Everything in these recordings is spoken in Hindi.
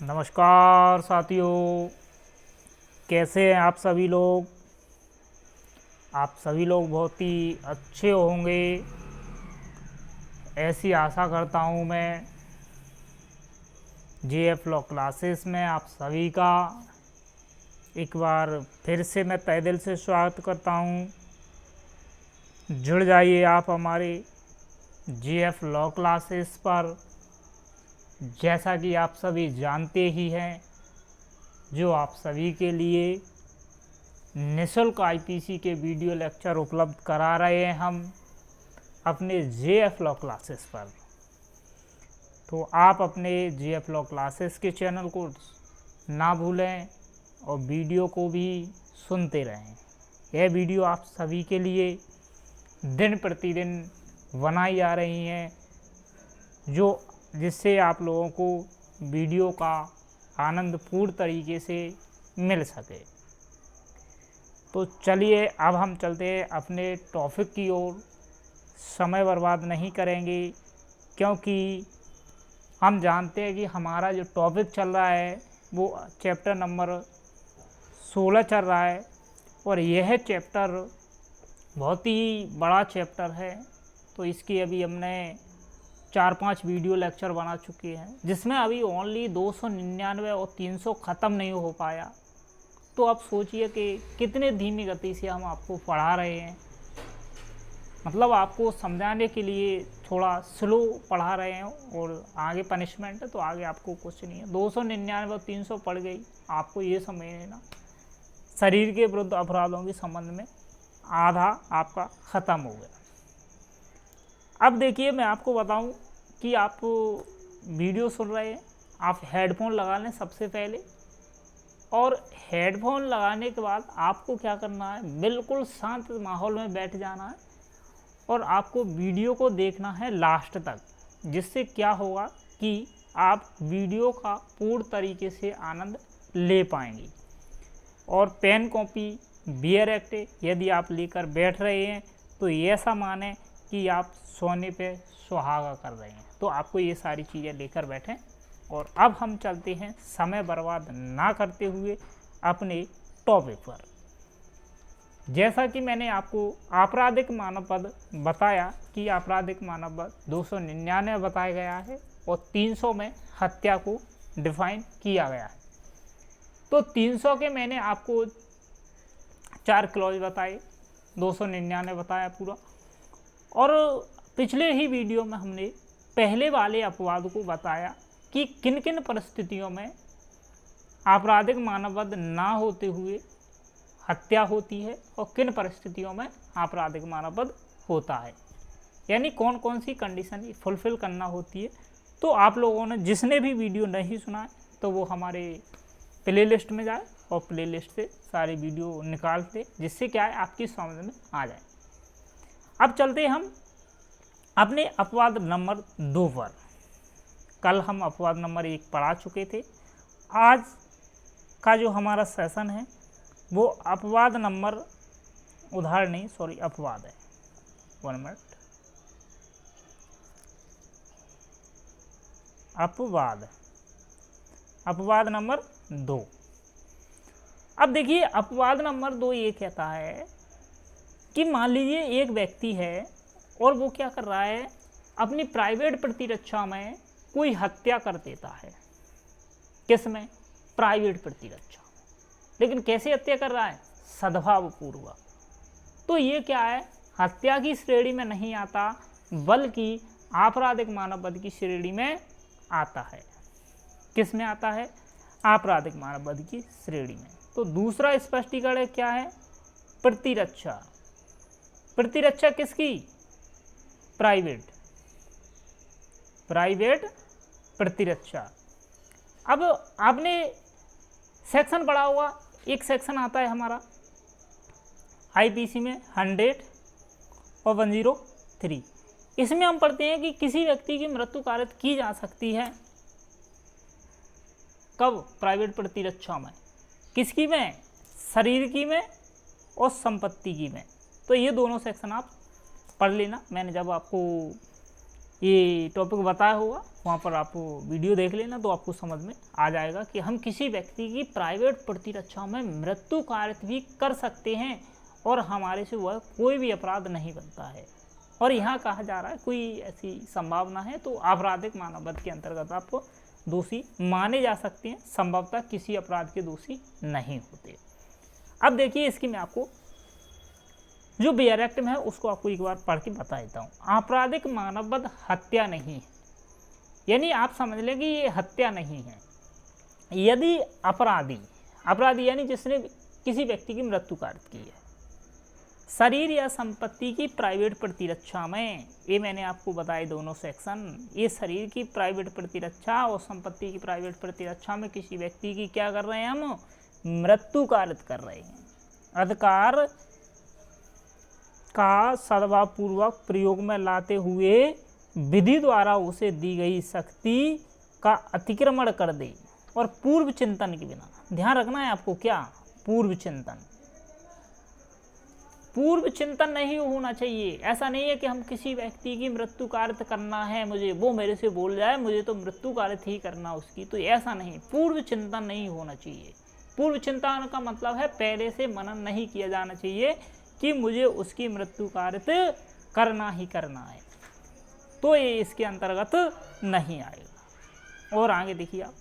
नमस्कार साथियों, कैसे हैं आप सभी लोग। आप सभी लोग बहुत ही अच्छे होंगे, ऐसी आशा करता हूं मैं। JF लॉ क्लासेस में आप सभी का एक बार फिर से मैं तहे दिल से स्वागत करता हूं। जुड़ जाइए आप हमारे JF लॉ क्लासेस पर। जैसा कि आप सभी जानते ही हैं, जो आप सभी के लिए निःशुल्क IPC के वीडियो लेक्चर उपलब्ध करा रहे हैं हम अपने JF लॉ क्लासेस पर। तो आप अपने JF लॉ क्लासेस के चैनल को ना भूलें और वीडियो को भी सुनते रहें। यह वीडियो आप सभी के लिए दिन प्रतिदिन बनाई जा रही हैं, जिससे आप लोगों को वीडियो का आनंद पूर्ण तरीके से मिल सके। तो चलिए अब हम चलते हैं अपने टॉपिक की ओर। समय बर्बाद नहीं करेंगे, क्योंकि हम जानते हैं कि हमारा जो टॉपिक चल रहा है वो चैप्टर नंबर 16 चल रहा है, और यह चैप्टर बहुत ही बड़ा चैप्टर है। तो इसकी अभी हमने 4-5 वीडियो लेक्चर बना चुके हैं, जिसमें अभी ओनली 299 और 300 ख़त्म नहीं हो पाया। तो आप सोचिए कि कितने धीमी गति से हम आपको पढ़ा रहे हैं, मतलब आपको समझाने के लिए थोड़ा स्लो पढ़ा रहे हैं, और आगे पनिशमेंट है तो आगे आपको कुछ नहीं है। 299 और 300 पड़ गई, आपको ये समझ लेना शरीर के विरुद्ध अपराधों के संबंध में आधा आपका ख़त्म हो गया। अब देखिए, मैं आपको बताऊं कि आप वीडियो सुन रहे हैं, आप हेडफोन लगा लें सबसे पहले, और हेडफोन लगाने के बाद आपको क्या करना है, बिल्कुल शांत माहौल में बैठ जाना है, और आपको वीडियो को देखना है लास्ट तक। जिससे क्या होगा कि आप वीडियो का पूर्ण तरीके से आनंद ले पाएंगे। और पेन कॉपी बियर एक्ट यदि आप लेकर बैठ रहे हैं तो ऐसा माने कि आप सोने पे सुहागा कर रहे हैं। तो आपको ये सारी चीज़ें लेकर बैठें। और अब हम चलते हैं समय बर्बाद ना करते हुए अपने टॉपिक पर। जैसा कि मैंने आपको आपराधिक मानव पद बताया कि आपराधिक मानव पद 299 बताया गया है, और 300 में हत्या को डिफाइन किया गया है। तो 300 के मैंने आपको 4 क्लॉज बताए, 299 बताया पूरा। और पिछले ही वीडियो में हमने पहले वाले अपवाद को बताया कि किन किन परिस्थितियों में आपराधिक मानववध ना होते हुए हत्या होती है, और किन परिस्थितियों में आपराधिक मानववध होता है, यानी कौन कौन सी कंडीशन फुलफिल करना होती है। तो आप लोगों ने जिसने भी वीडियो नहीं सुना है तो वो हमारे प्लेलिस्ट में जाए और प्लेलिस्ट से सारी वीडियो निकालते, जिससे क्या है आपकी समझ में आ जाए। अब चलते हम अपने अपवाद नंबर 2 पर। कल हम अपवाद नंबर 1 पढ़ा चुके थे। आज का जो हमारा सेशन है वो अपवाद नंबर अपवाद है। 1 मिनट। अपवाद नंबर 2। अब देखिए, अपवाद नंबर 2 ये कहता है कि मान लीजिए एक व्यक्ति है और वो क्या कर रहा है, अपनी प्राइवेट प्रतिरक्षा में कोई हत्या कर देता है। किस में? प्राइवेट प्रतिरक्षा में। लेकिन कैसे हत्या कर रहा है? सद्भावपूर्वक। तो ये क्या है, हत्या की श्रेणी में नहीं आता, बल्कि आपराधिक मानववध की श्रेणी में आता है। किस में आता है? आपराधिक मानववध की श्रेणी में। तो दूसरा स्पष्टीकरण क्या है? प्रतिरक्षा। प्रतिरक्षा किसकी? प्राइवेट प्रतिरक्षा। अब आपने सेक्शन पढ़ा होगा, एक सेक्शन आता है हमारा IPC में 100 और 103। इसमें हम पढ़ते हैं कि किसी व्यक्ति की मृत्यु कारित की जा सकती है। कब? प्राइवेट प्रतिरक्षा में। किसकी में? शरीर की में और संपत्ति की में। तो ये दोनों सेक्शन आप पढ़ लेना। मैंने जब आपको ये टॉपिक बताया होगा, वहाँ पर आप वीडियो देख लेना तो आपको समझ में आ जाएगा कि हम किसी व्यक्ति की प्राइवेट प्रतिरक्षा में मृत्यु कारित भी कर सकते हैं और हमारे से वह कोई भी अपराध नहीं बनता है। और यहाँ कहा जा रहा है कोई ऐसी संभावना है तो आपराधिक मानव वध के अंतर्गत आप दोषी माने जा सकते हैं, संभवतः किसी अपराध के दोषी नहीं होते। अब देखिए इसकी मैं आपको जो बियर एक्ट में है उसको आपको एक बार पढ़ के बता देता हूँ। आपराधिक मानव वध हत्या नहीं है, यानी आप समझ लें कि ये हत्या नहीं है। यदि अपराधी यानी जिसने किसी व्यक्ति की मृत्यु कारित की है, शरीर या संपत्ति की प्राइवेट प्रतिरक्षा में, ये मैंने आपको बताए दोनों सेक्शन, ये शरीर की प्राइवेट प्रतिरक्षा और संपत्ति की प्राइवेट प्रतिरक्षा में किसी व्यक्ति की क्या कर रहे हैं, हम मृत्यु कारित कर रहे हैं। अधिकार का सद्भावपूर्वक प्रयोग में लाते हुए विधि द्वारा उसे दी गई शक्ति का अतिक्रमण कर दे और पूर्व चिंतन के बिना, ध्यान रखना है आपको, क्या पूर्व चिंतन नहीं होना चाहिए। ऐसा नहीं है कि हम किसी व्यक्ति की मृत्यु कारित करना है, मुझे वो मेरे से बोल जाए मुझे तो मृत्यु कारित ही करना उसकी, तो ऐसा नहीं, पूर्व चिंतन नहीं होना चाहिए। पूर्व चिंतन का मतलब है पहले से मनन नहीं किया जाना चाहिए कि मुझे उसकी मृत्यु कारित करना ही करना है, तो ये इसके अंतर्गत नहीं आएगा। और आगे देखिए आप,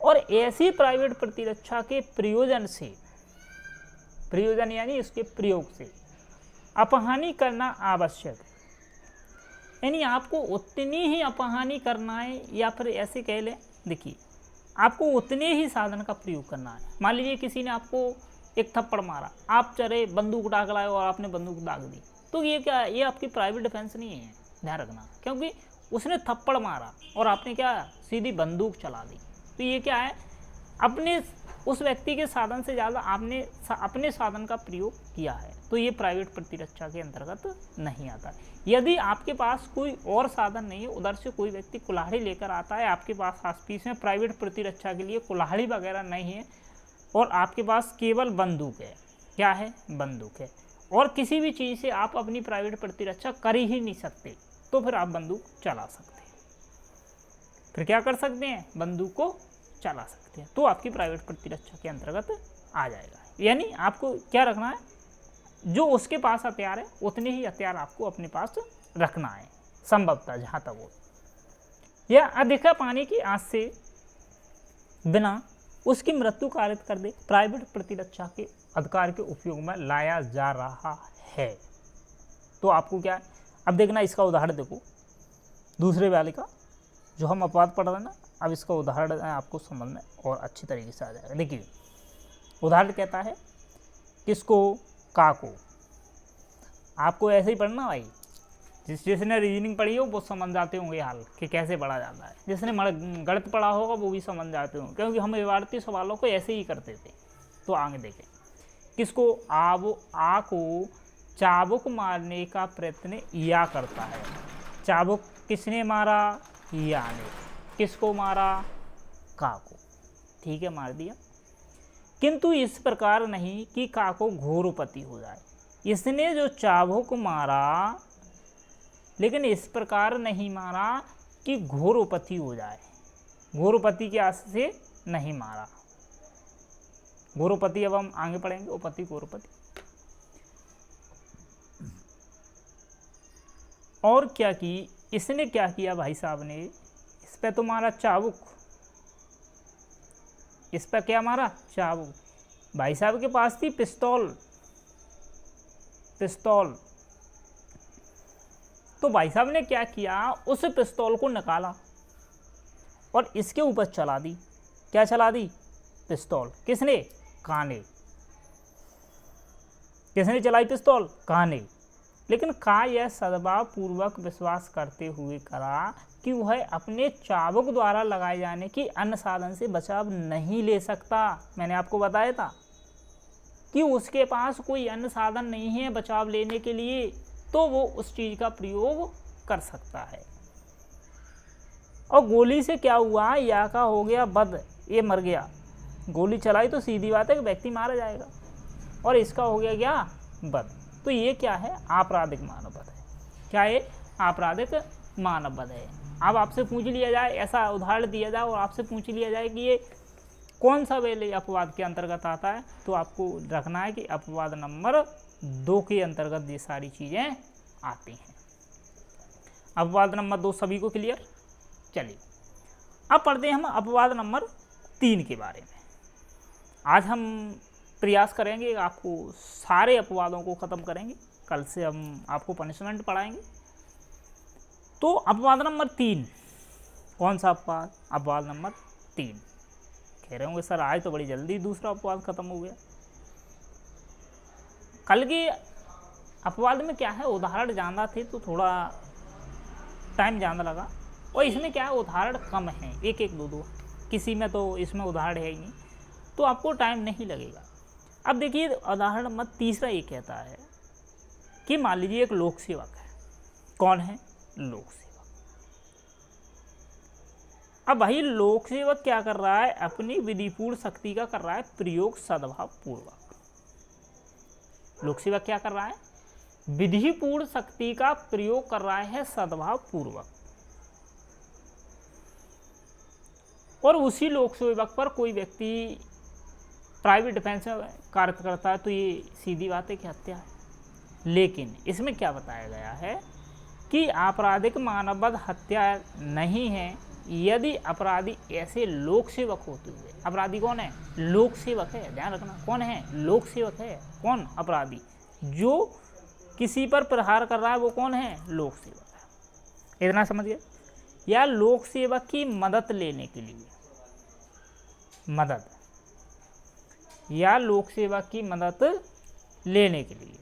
और ऐसी प्राइवेट प्रतिरक्षा के प्रयोजन से, प्रयोजन यानी इसके प्रयोग से अपहानि करना आवश्यक है, यानी आपको उतनी ही अपहानि करना है, या फिर ऐसे कह लें, देखिए आपको उतने ही साधन का प्रयोग करना है। मान लीजिए किसी ने आपको एक थप्पड़ मारा, आप चले बंदूक उठा कर लाए और आपने बंदूक दाग दी, तो ये क्या, ये आपकी प्राइवेट डिफेंस नहीं है, ध्यान रखना, क्योंकि उसने थप्पड़ मारा और आपने क्या सीधी बंदूक चला दी, तो ये क्या है, अपने उस व्यक्ति के साधन से ज़्यादा आपने अपने साधन का प्रयोग किया है, तो ये प्राइवेट प्रतिरक्षा के अंतर्गत नहीं आता। यदि आपके पास कोई और साधन नहीं है, उधर से कोई व्यक्ति कुल्हाड़ी लेकर आता है, आपके पास आसपास में प्राइवेट प्रतिरक्षा के लिए कुल्हाड़ी वगैरह नहीं है और आपके पास केवल बंदूक है, क्या है, बंदूक है, और किसी भी चीज़ से आप अपनी प्राइवेट प्रतिरक्षा कर ही नहीं सकते, तो फिर आप बंदूक चला सकते हैं। फिर क्या कर सकते हैं, बंदूक को चला सकते हैं, तो आपकी प्राइवेट प्रतिरक्षा के अंतर्गत आ जाएगा। यानी आपको क्या रखना है, जो उसके पास हथियार है उतने ही हथियार आपको अपने पास रखना है, संभवतः जहाँ तक हो, या अधिका पानी की आंच से बिना उसकी मृत्यु कारित कर दे, प्राइवेट प्रतिरक्षा के अधिकार के उपयोग में लाया जा रहा है। तो आपको क्या है, अब देखना इसका उदाहरण देखो, दूसरे वाले का जो हम अपवाद पढ़ रहे हैं ना, अब इसका उदाहरण आपको समझ में और अच्छी तरीके से आ जाएगा। देखिए उदाहरण कहता है किसको, का को, आपको ऐसे ही पढ़ना भाई, जिसने रीजनिंग पढ़ी हो वो समझ जाते होंगे हाल कि कैसे पढ़ा जाता है, जिसने गणित पढ़ा होगा वो भी समझ जाते होंगे, क्योंकि हम इबारती सवालों को ऐसे ही करते थे। तो आगे देखें, किसको, आ को चाबुक मारने का प्रयत्न या करता है। चाबुक किसने मारा, या ने, किसको मारा, का को, ठीक है मार दिया, किंतु इस प्रकार नहीं कि का को घोरोपति हो जाए। इसने जो चाबुक मारा लेकिन इस प्रकार नहीं मारा कि घोरोपति हो जाए, घोरोपति के आस से नहीं मारा। घोरोपति अब हम आगे पढ़ेंगे, उपपति घोरोपति। और क्या की, इसने क्या किया भाई साहब ने, इस पे तो मारा चाबुक, इस पे क्या मारा, चाबुक। भाई साहब के पास थी पिस्तौल, पिस्तौल, तो भाई साहब ने क्या किया, उस पिस्तौल को निकाला और इसके ऊपर चला दी। क्या चला दी, पिस्तौल। किसने, का ने। किसने चलाई पिस्तौल, का ने। लेकिन का यह सद्भावपूर्वक विश्वास करते हुए करा कि वह अपने चाबुक द्वारा लगाए जाने की अन्य साधन से बचाव नहीं ले सकता। मैंने आपको बताया था कि उसके पास कोई अन्य साधन नहीं है बचाव लेने के लिए, तो वो उस चीज़ का प्रयोग कर सकता है। और गोली से क्या हुआ, या का हो गया बद, ये मर गया। गोली चलाई तो सीधी बात है कि व्यक्ति मारा जाएगा, और इसका हो गया क्या, बद। तो ये क्या है, आपराधिक मानव वध है। क्या है, आपराधिक मानववध है। अब आपसे पूछ लिया जाए, ऐसा उदाहरण दिया जाए और आपसे पूछ लिया जाए कि ये कौन सा वेल अपवाद के अंतर्गत आता है, तो आपको रखना है कि अपवाद नंबर 2 के अंतर्गत ये सारी चीज़ें आती हैं। अपवाद नंबर 2 सभी को क्लियर? चलिए अब पढ़ते हैं हम अपवाद नंबर 3 के बारे में। आज हम प्रयास करेंगे आपको सारे अपवादों को ख़त्म करेंगे, कल से हम आपको पनिशमेंट पढ़ाएंगे। तो अपवाद नंबर 3 कौन सा अपवाद? अपवाद नंबर 3। कह रहे होंगे सर आज तो बड़ी जल्दी दूसरा अपवाद खत्म हो गया। कल के अपवाद में क्या है, उदाहरण ज़्यादा थे तो थोड़ा टाइम ज़्यादा लगा, और इसमें क्या है उदाहरण कम है, एक एक दो दो, किसी में तो इसमें उदाहरण है ही नहीं, तो आपको टाइम नहीं लगेगा। अब देखिए उदाहरण नंबर 3 ये कहता है कि मान लीजिए एक लोक सेवक है। कौन है? लोक सेवक। अब भाई लोक सेवक क्या कर रहा है? अपनी विधिपूर्ण शक्ति का कर रहा है प्रयोग सद्भाव पूर्वक। लोक सेवक क्या कर रहा है? विधिपूर्ण शक्ति का प्रयोग कर रहा है सद्भाव पूर्वक, और उसी लोक सेवक पर कोई व्यक्ति प्राइवेट डिफेंस में कार्य करता है, तो ये सीधी बात है कि हत्या है। लेकिन इसमें क्या बताया गया है कि आपराधिक मानववध हत्या नहीं है यदि अपराधी ऐसे लोक सेवक होते हुए। अपराधी कौन है? लोक सेवक है, ध्यान रखना। कौन है? लोक सेवक है। कौन? अपराधी। जो किसी पर प्रहार कर रहा है वो कौन है? लोक सेवक है। इतना समझ गए? या लोक सेवक की मदद लेने के लिए, मदद, या लोक सेवक की मदद लेने के लिए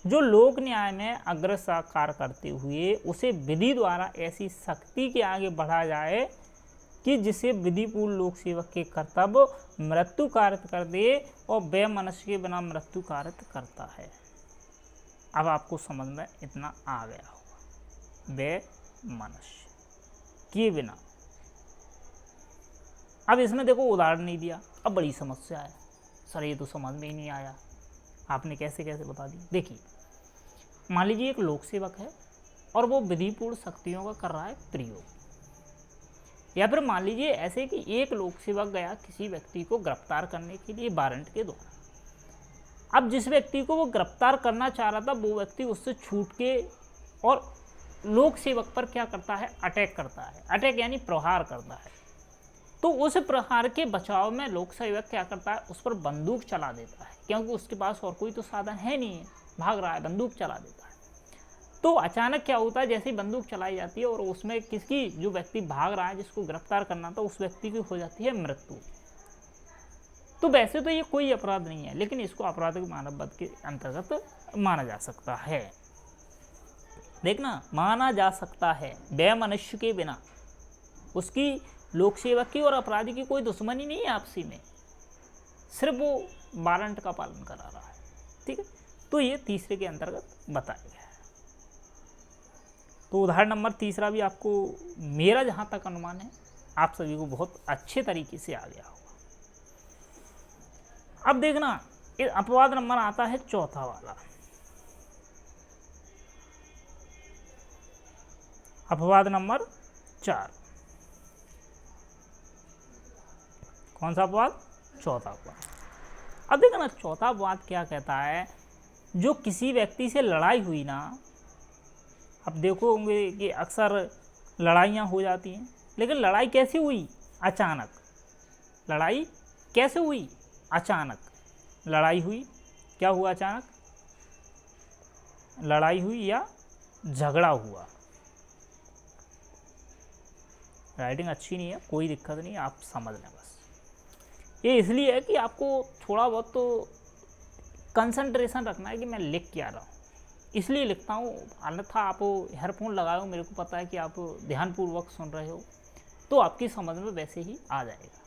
जो लोक न्याय में अग्रसर कार्य करते हुए उसे विधि द्वारा ऐसी शक्ति के आगे बढ़ा जाए कि जिसे विधिपूर्ण लोक सेवक के कर्तव्य मृत्यु कारित कर दे और वे मनुष्य के बिना मृत्यु कारित करता है। अब आपको समझ में इतना आ गया होगा, वे मनुष्य के बिना। अब इसमें देखो उदाहरण नहीं दिया, अब बड़ी समस्या है। सर ये तो समझ में ही नहीं आया, आपने कैसे कैसे बता दी। देखिए मान लीजिए एक लोक सेवक है और वो विधिपूर्ण शक्तियों का कर रहा है प्रयोग, या फिर मान लीजिए ऐसे कि एक लोक सेवक गया किसी व्यक्ति को गिरफ्तार करने के लिए वारंट के द्वारा। अब जिस व्यक्ति को वो गिरफ्तार करना चाह रहा था वो व्यक्ति उससे छूट के और लोक सेवक पर क्या करता है? अटैक करता है। अटैक यानी प्रहार करता है। तो उस प्रहार के बचाव में लोक सेवक क्या करता है? उस पर बंदूक चला देता है, क्योंकि उसके पास और कोई तो साधन है नहीं है, भाग रहा है, बंदूक चला देता है। तो अचानक क्या होता है, जैसे ही बंदूक चलाई जाती है और उसमें किसकी, जो व्यक्ति भाग रहा है जिसको गिरफ्तार करना था उस व्यक्ति की हो जाती है मृत्यु। तो वैसे तो ये कोई अपराध नहीं है, लेकिन इसको आपराधिक मानववध के अंतर्गत माना जा सकता है। देखना, माना जा सकता है। वह मनुष्य के बिना, उसकी लोक सेवक की और अपराधी की कोई दुश्मनी नहीं है आपसी में, सिर्फ वो वारंट का पालन करा रहा है। ठीक है, तो ये तीसरे के अंतर्गत बताया गया है। तो उदाहरण नंबर 3 भी आपको, मेरा जहाँ तक अनुमान है, आप सभी को बहुत अच्छे तरीके से आ गया होगा। अब देखना, अपवाद नंबर आता है 4 वाला। अपवाद नंबर 4 कौन सा अपवाद? 4 अपवाद। अब देखना 4 अपवाद क्या कहता है, जो किसी व्यक्ति से लड़ाई हुई ना, अब देखो होंगे कि अक्सर लड़ाइयाँ हो जाती हैं, लेकिन लड़ाई कैसे हुई? अचानक। लड़ाई कैसे हुई? अचानक लड़ाई हुई। क्या हुआ? अचानक लड़ाई हुई या झगड़ा हुआ। राइटिंग अच्छी नहीं है, कोई दिक्कत नहीं, आप समझ लें बस। ये इसलिए है कि आपको थोड़ा बहुत तो कंसंट्रेशन रखना है कि मैं लिख क्या रहा हूँ, इसलिए लिखता हूँ। अन्यथा आप हेयरफोन लगाए हो, मेरे को पता है कि आप ध्यानपूर्वक सुन रहे हो, तो आपकी समझ में वैसे ही आ जाएगा।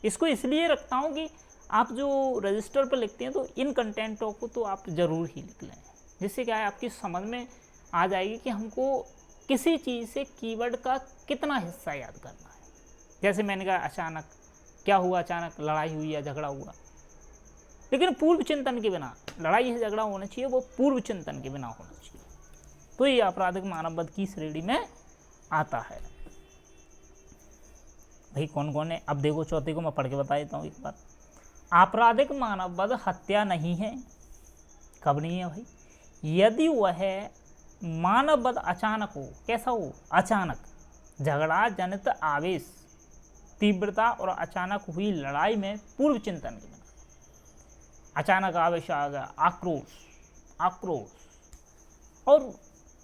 इसको इसलिए रखता हूँ कि आप जो रजिस्टर पर लिखते हैं तो इन कंटेंटों को तो आप ज़रूर ही लिख लें, जिससे क्या है आपकी समझ में आ जाएगी कि हमको किसी चीज़ से कीवर्ड का कितना हिस्सा याद करना है। जैसे मैंने कहा अचानक, क्या हुआ? अचानक लड़ाई हुई या झगड़ा हुआ, लेकिन पूर्व चिंतन के बिना। लड़ाई या झगड़ा होना चाहिए, वो पूर्व चिंतन के बिना होना चाहिए। तो ये आपराधिक मानववध की श्रेणी में आता है। भाई कौन कौन है, अब देखो चौथे को मैं पढ़ के बता देता हूँ एक बार। आपराधिक मानववध हत्या नहीं है। कब नहीं है भाई? यदि वह मानववध अचानक हो। कैसा हो? अचानक, झगड़ा जनित आवेश, तीव्रता और अचानक हुई लड़ाई में पूर्व चिंतन के बिना। अचानक आवेश आ गया, आक्रोश और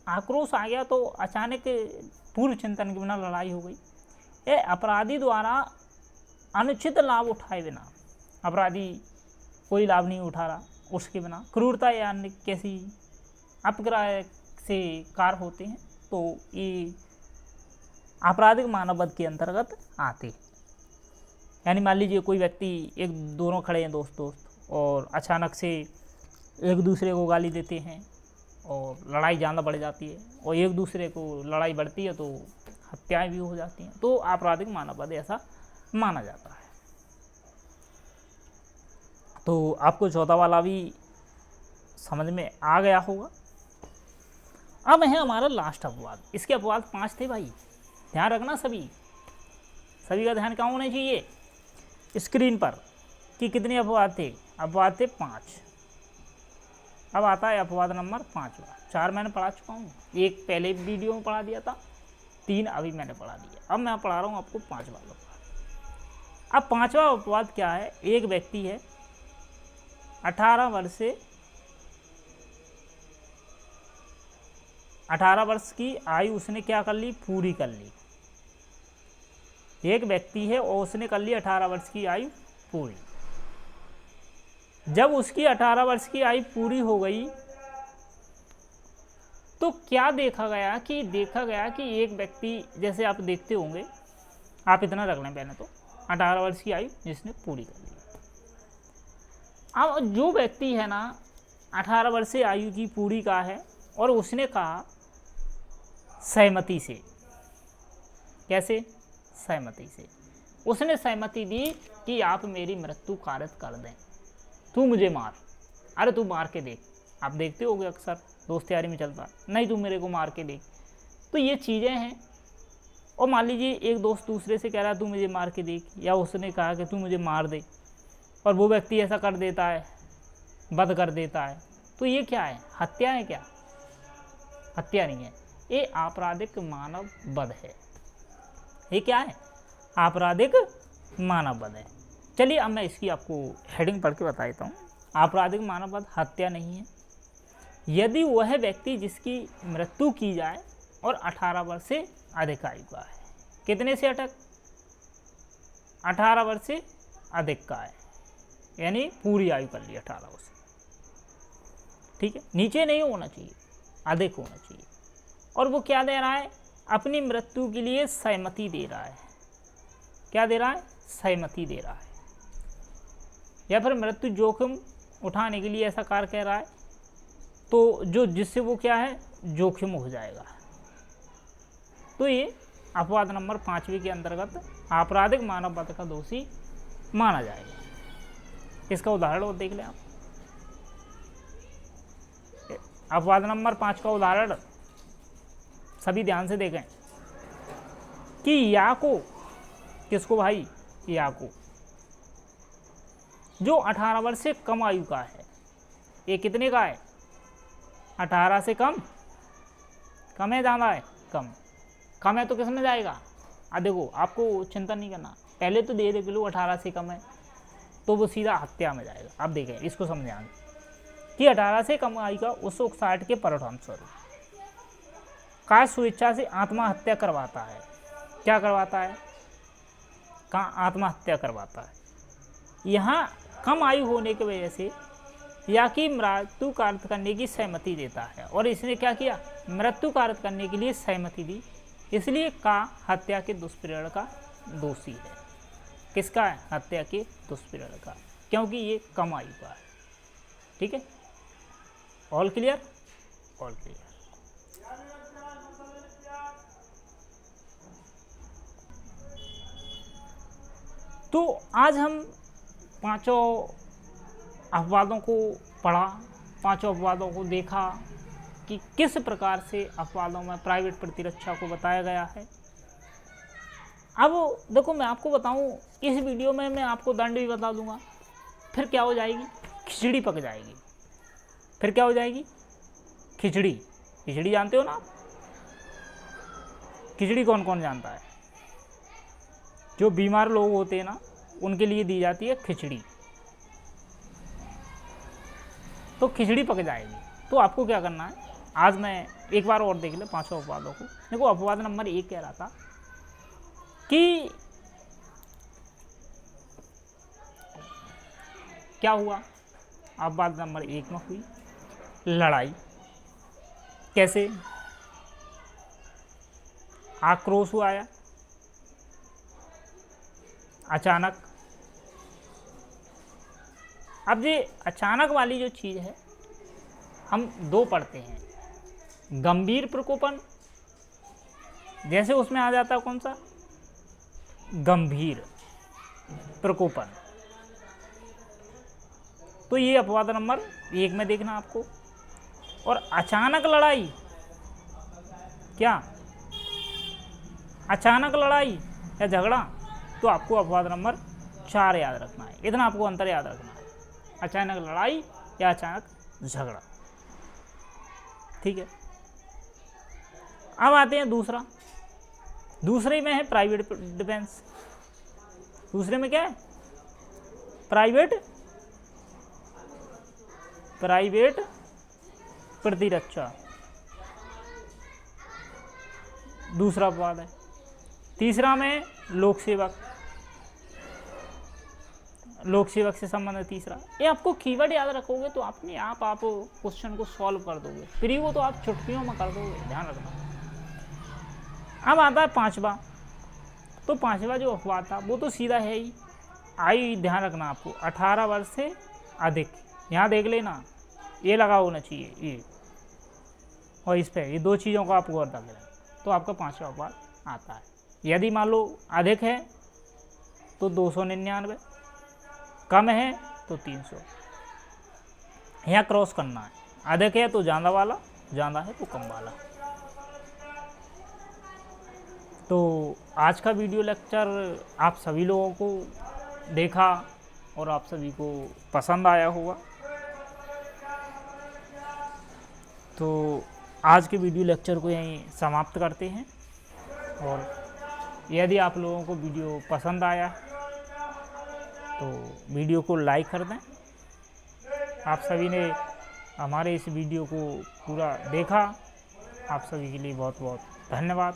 आक्रोश आ गया तो अचानक पूर्व चिंतन के बिना लड़ाई हो गई। ये अपराधी द्वारा अनुचित लाभ उठाए बिना, अपराधी कोई लाभ नहीं उठा रहा उसके बिना, क्रूरता या अन्य कैसी अपग्रह से कार्य होते हैं, तो ये आपराधिक मानववध के अंतर्गत आते। यानी मान लीजिए कोई व्यक्ति, एक दोनों खड़े हैं दोस्त और अचानक से एक दूसरे को गाली देते हैं और लड़ाई ज़्यादा बढ़ जाती है और एक दूसरे को लड़ाई बढ़ती है तो हत्याएं भी हो जाती हैं, तो आपराधिक मानववध ऐसा माना जाता है। तो आपको चौथा वाला भी समझ में आ गया होगा। अब है हमारा लास्ट अपवाद। इसके अपवाद 5 थे भाई, ध्यान रखना सभी का ध्यान कहाँ होना चाहिए स्क्रीन पर कि कितने अपवाद थे। अपवाद थे 5। अब आता है अपवाद नंबर 5। 4 मैंने पढ़ा चुका हूँ, एक पहले वीडियो में पढ़ा दिया था, 3 अभी मैंने पढ़ा दिया। अब मैं पढ़ा रहा हूँ आपको 5वां अपवाद। अब 5वां अपवाद क्या है? एक व्यक्ति है 18 वर्ष की आयु उसने क्या कर ली? पूरी कर ली। एक व्यक्ति है और उसने कर ली 18 वर्ष की आयु पूरी। जब उसकी 18 वर्ष की आयु पूरी हो गई तो क्या देखा गया कि एक व्यक्ति, जैसे आप देखते होंगे, आप इतना रख लें पहले तो 18 वर्ष की आयु जिसने पूरी कर ली। अब जो व्यक्ति है ना 18 वर्ष से आयु की पूरी का है और उसने कहा सहमति से, कैसे? सहमति से उसने सहमति दी कि आप मेरी मृत्यु कारित कर दें, तू मुझे मार, अरे तू मार के देख। आप देखते होगे अक्सर दोस्त यारी में चलता, नहीं तू मेरे को मार के देख। तो ये चीज़ें हैं। और मान लीजिए एक दोस्त दूसरे से कह रहा है तू मुझे मार के देख, या उसने कहा कि तू मुझे मार दे और वो व्यक्ति ऐसा कर देता है, वध कर देता है, तो ये क्या है? हत्या है क्या? हत्या नहीं है, ये आपराधिक मानववध है। ये क्या है? आपराधिक मानववध है। चलिए अब मैं इसकी आपको हेडिंग पढ़ के बता देता हूँ। आपराधिक मानववध हत्या नहीं है यदि वह व्यक्ति जिसकी मृत्यु की जाए और 18 वर्ष से अधिक आयु का है। कितने से अटक? 18 वर्ष से अधिक का है, यानी पूरी आयु कर ली 18 वर्ष। ठीक है, नीचे नहीं होना चाहिए, अधिक होना चाहिए। और वो क्या दे रहा है? अपनी मृत्यु के लिए सहमति दे रहा है। क्या दे रहा है? सहमति दे रहा है, या फिर मृत्यु जोखिम उठाने के लिए ऐसा कार्य कह रहा है तो जो जिससे वो क्या है? जोखिम हो जाएगा। तो ये अपवाद नंबर 5वें के अंतर्गत आपराधिक मानववध का दोषी माना जाएगा। इसका उदाहरण और देख लें आप। अपवाद नंबर 5 का उदाहरण सभी ध्यान से देखें कि याको, किसको भाई? याको, जो 18 वर्ष से कम आयु का है। ये कितने का है? 18 से कम है, ज़्यादा है? कम है तो किस में जाएगा? देखो आपको चिंता नहीं करना, पहले तो दे कि लो 18 से कम है तो वो सीधा हत्या में जाएगा। अब देखें, इसको समझाएंगे कि 18 से कम आयु का उस उकसाहट के परिणाम स्वरूप का स्वेच्छा से आत्महत्या करवाता है। क्या करवाता है? आत्महत्या करवाता है। यहाँ कम आयु होने की वजह से या कि मृत्यु कारित करने की सहमति देता है, और इसने क्या किया? मृत्यु कारित करने के लिए सहमति दी, इसलिए का हत्या के दुष्प्रेरण का दोषी है। किसका है? हत्या के दुष्प्रेरण का, क्योंकि ये कम आयु का है। ठीक है, ऑल क्लियर? All clear. तो आज हम 5 अपवादों को पढ़ा, 5 अपवादों को देखा कि किस प्रकार से अपवादों में प्राइवेट प्रतिरक्षा को बताया गया है। अब देखो मैं आपको बताऊं, इस वीडियो में मैं आपको दंड भी बता दूंगा, फिर क्या हो जाएगी, खिचड़ी पक जाएगी। फिर क्या हो जाएगी, खिचड़ी। खिचड़ी जानते हो ना, खिचड़ी कौन कौन जानता है? जो बीमार लोग होते हैं ना, उनके लिए दी जाती है खिचड़ी। तो खिचड़ी पक जाएगी। तो आपको क्या करना है, आज मैं एक बार और देख ले 5 अपवादों को। देखो अपवाद नंबर 1 कह रहा था कि क्या हुआ, अपवाद नंबर 1 में हुई लड़ाई। कैसे? आक्रोश आया अचानक। अब ये अचानक वाली जो चीज़ है, हम 2 पढ़ते हैं, गंभीर प्रकोपन, जैसे उसमें आ जाता है कौन सा, गंभीर प्रकोपन। तो ये अपवाद नंबर 1 में देखना आपको। और अचानक लड़ाई, क्या अचानक लड़ाई या झगड़ा, तो आपको अपवाद नंबर 4 याद रखना है। इतना आपको अंतर याद रखना है, अचानक लड़ाई या अचानक झगड़ा। ठीक है। अब आते हैं दूसरा। दूसरे में है प्राइवेट डिफेंस। दूसरे में क्या है, प्राइवेट प्रतिरक्षा, दूसरा अपवाद है। तीसरा में लोक सेवक से संबंधित तीसरा। ये आपको कीवर्ड याद रखोगे तो अपने आप क्वेश्चन को सॉल्व कर दोगे। फ्री वो तो आप चुटकियों में कर दोगे, ध्यान रखना। अब आता है 5वां। तो 5वां जो अपवाद था वो तो सीधा है ही, आयु ध्यान रखना आपको, 18 वर्ष से अधिक। यहाँ देख लेना, ये लगा होना चाहिए ये, और इस पे ये 2 चीज़ों को आपको और रख लेना, तो आपका 5वां अपवाद आता है। यदि मान लो अधिक है तो 299, कम है तो 300। यहाँ क्रॉस करना है, अधिक है तो ज़्यादा वाला, ज़्यादा है तो कम वाला। तो आज का वीडियो लेक्चर आप सभी लोगों को देखा और आप सभी को पसंद आया होगा। तो आज के वीडियो लेक्चर को यहीं समाप्त करते हैं। और यदि आप लोगों को वीडियो पसंद आया तो वीडियो को लाइक कर दें। आप सभी ने हमारे इस वीडियो को पूरा देखा, आप सभी के लिए बहुत बहुत धन्यवाद।